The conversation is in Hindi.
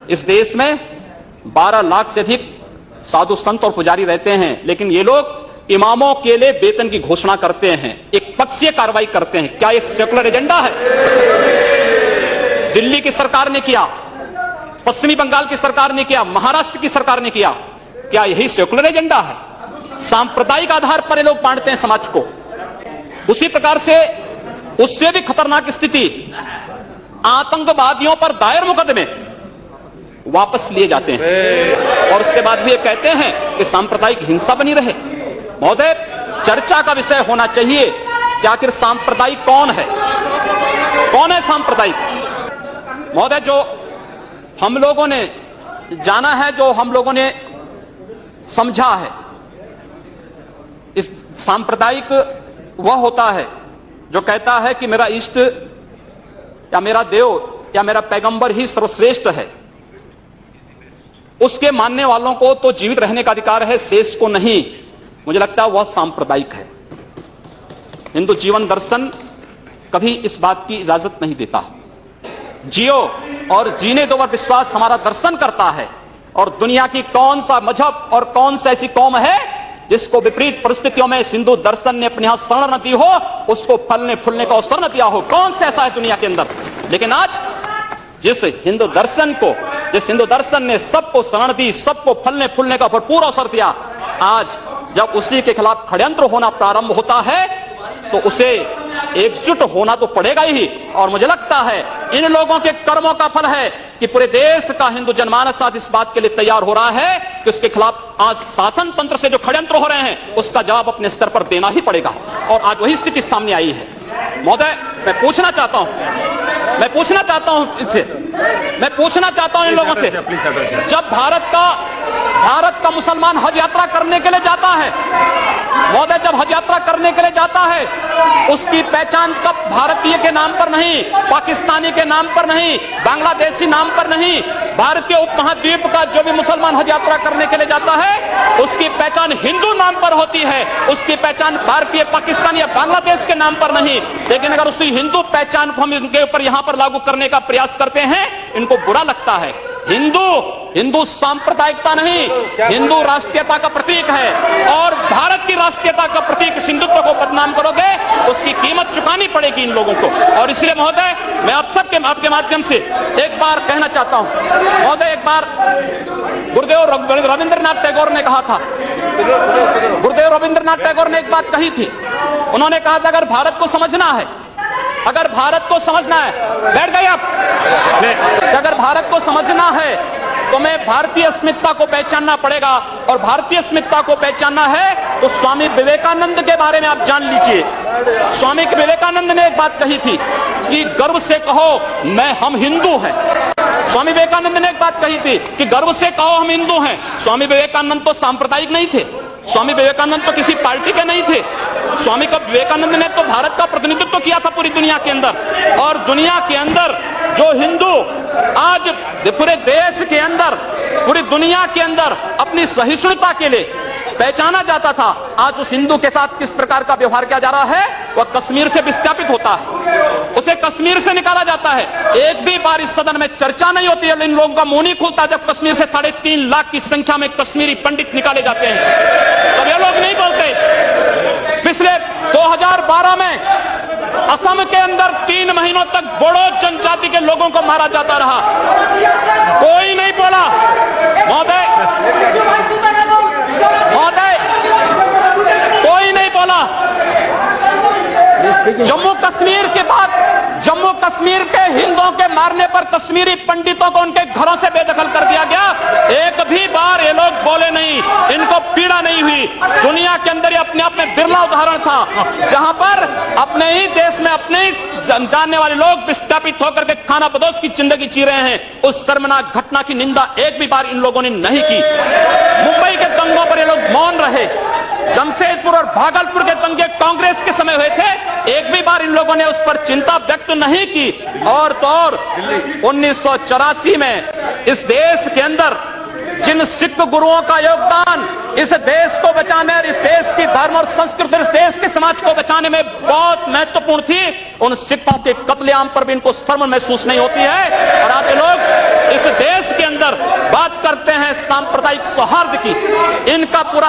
इस देश में 12 लाख से अधिक साधु संत और पुजारी रहते हैं, लेकिन ये लोग इमामों के लिए वेतन की घोषणा करते हैं, एक पक्षीय कार्रवाई करते हैं। क्या एक सेकुलर एजेंडा है? दिल्ली की सरकार ने किया, पश्चिमी बंगाल की सरकार ने किया, महाराष्ट्र की सरकार ने किया। क्या यही सेकुलर एजेंडा है? सांप्रदायिक आधार पर ये लोग बांटते हैं समाज को। उसी प्रकार से उससे भी खतरनाक स्थिति, आतंकवादियों पर दायर मुकदमे वापस लिए जाते हैं और उसके बाद भी ये कहते हैं कि सांप्रदायिक हिंसा बनी रहे। महोदय, चर्चा का विषय होना चाहिए कि आखिर सांप्रदायिक कौन है, कौन है सांप्रदायिक? महोदय, जो हम लोगों ने जाना है, जो हम लोगों ने समझा है, इस सांप्रदायिक वह होता है जो कहता है कि मेरा इष्ट या मेरा देव या मेरा पैगंबर ही सर्वश्रेष्ठ है। उसके मानने वालों को तो जीवित रहने का अधिकार है, शेष को नहीं। मुझे लगता है वह सांप्रदायिक है। हिंदू जीवन दर्शन कभी इस बात की इजाजत नहीं देता। जियो और जीने दो पर विश्वास हमारा दर्शन करता है। और दुनिया की कौन सा मजहब और कौन सा ऐसी कौम है जिसको विपरीत परिस्थितियों में हिंदू दर्शन ने अपने यहां शरण न दी हो, उसको फलने फूलने का अवसर न दिया हो? कौन सा ऐसा है दुनिया के अंदर? लेकिन आज जिस हिंदू दर्शन ने सबको शरण दी, सबको फलने फूलने का भरपूर अवसर दिया, आज जब उसी के खिलाफ षड्यंत्र होना प्रारंभ होता है तो उसे एकजुट होना तो पड़ेगा ही। और मुझे लगता है इन लोगों के कर्मों का फल है कि पूरे देश का हिंदू जनमानस आज इस बात के लिए तैयार हो रहा है कि उसके खिलाफ आज शासन तंत्र से जो षड्यंत्र हो रहे हैं उसका जवाब अपने स्तर पर देना ही पड़ेगा। और आज वही स्थिति सामने आई है। महोदय, मैं पूछना चाहता हूं इन लोगों से, जब भारत का मुसलमान हज यात्रा करने के लिए जाता है, महोदय, जब हज यात्रा करने के लिए जाता है, उसकी पहचान कब भारतीय के नाम पर नहीं, पाकिस्तानी के नाम पर नहीं, बांग्लादेशी नाम पर नहीं, भारतीय उपमहाद्वीप का जो भी मुसलमान हज यात्रा करने के लिए जाता है उसकी पहचान हिंदू नाम पर होती है, उसकी पहचान भारतीय, पाकिस्तानी या बांग्लादेश के नाम पर नहीं। लेकिन अगर उसी हिंदू पहचान को हम इनके ऊपर यहां पर लागू करने का प्रयास करते हैं, इनको बुरा लगता है। हिंदू सांप्रदायिकता नहीं, हिंदू राष्ट्रीयता का प्रतीक है। और भारत की राष्ट्रीयता का प्रतीक हिंदुत्व को बदनाम करोगे, उसकी कीमत चुकानी पड़ेगी इन लोगों को। और इसलिए महोदय, मैं आप सबके आपके माध्यम से एक बार कहना चाहता हूं। महोदय, एक बार गुरुदेव रविंद्रनाथ टैगोर ने कहा था, गुरुदेव रविंद्रनाथ टैगोर ने एक बात कही थी। उन्होंने कहा था, अगर भारत को समझना है, बैठ गए आप, अगर भारत को समझना है तो मैं भारतीय अस्मिता को पहचानना पड़ेगा। और भारतीय अस्मिता को पहचानना है तो स्वामी विवेकानंद के बारे में आप जान लीजिए। स्वामी विवेकानंद ने एक बात कही थी कि गर्व से कहो हम हिंदू हैं। स्वामी विवेकानंद ने एक बात कही थी कि गर्व से कहो हम हिंदू हैं। स्वामी विवेकानंद तो सांप्रदायिक नहीं थे, स्वामी विवेकानंद तो किसी पार्टी के नहीं थे। स्वामी विवेकानंद ने तो भारत का प्रतिनिधित्व किया था पूरी दुनिया के अंदर। और दुनिया के अंदर जो हिंदू आज पूरे देश के अंदर, पूरी दुनिया के अंदर अपनी सहिष्णुता के लिए पहचाना जाता था, आज उस हिंदू के साथ किस प्रकार का व्यवहार किया जा रहा है, वह कश्मीर से विस्थापित होता है, उसे कश्मीर से निकाला जाता है। एक भी बार इस सदन में चर्चा नहीं होती है, इन लोगों का मुंह नहीं खुलता जब कश्मीर से 3.5 लाख की संख्या में कश्मीरी पंडित निकाले जाते हैं, तब ये लोग नहीं बोलते। पिछले 2012 में असम के अंदर 3 महीनों तक बोडो जनजाति के लोगों को मारा जाता रहा, कोई नहीं बोला। महोदय, कोई नहीं बोला। जम्मू कश्मीर के बाद जम्मू कश्मीर के हिंदुओं के मारने पर कश्मीरी पंडितों को उनके घरों से बेदखल कर दिया गया, एक भी बार ये लोग बोले नहीं, इनको पीड़ा नहीं हुई। दुनिया के अंदर ये अपने आप में बिरला उदाहरण था जहां पर अपने ही देश में अपने ही जानने वाले लोग विस्थापित होकर के खाना बदोश की जिंदगी जी रहे हैं। उस शर्मनाक घटना की निंदा एक भी बार इन लोगों ने नहीं की। मुंबई के दंगों पर ये लोग मौन रहे। जमशेदपुर और भागलपुर के दंगे कांग्रेस के समय हुए थे, एक भी बार इन लोगों ने उस पर चिंता व्यक्त नहीं की। और तो और 1984 में इस देश के अंदर जिन सिख गुरुओं का योगदान इस देश को बचाने और इस देश की धर्म और संस्कृति, इस देश के समाज को बचाने में बहुत महत्वपूर्ण थी, उन सिखों के कत्लेआम पर भी इनको शर्म महसूस नहीं होती है। और आज लोग इस देश के अंदर इनका पूरा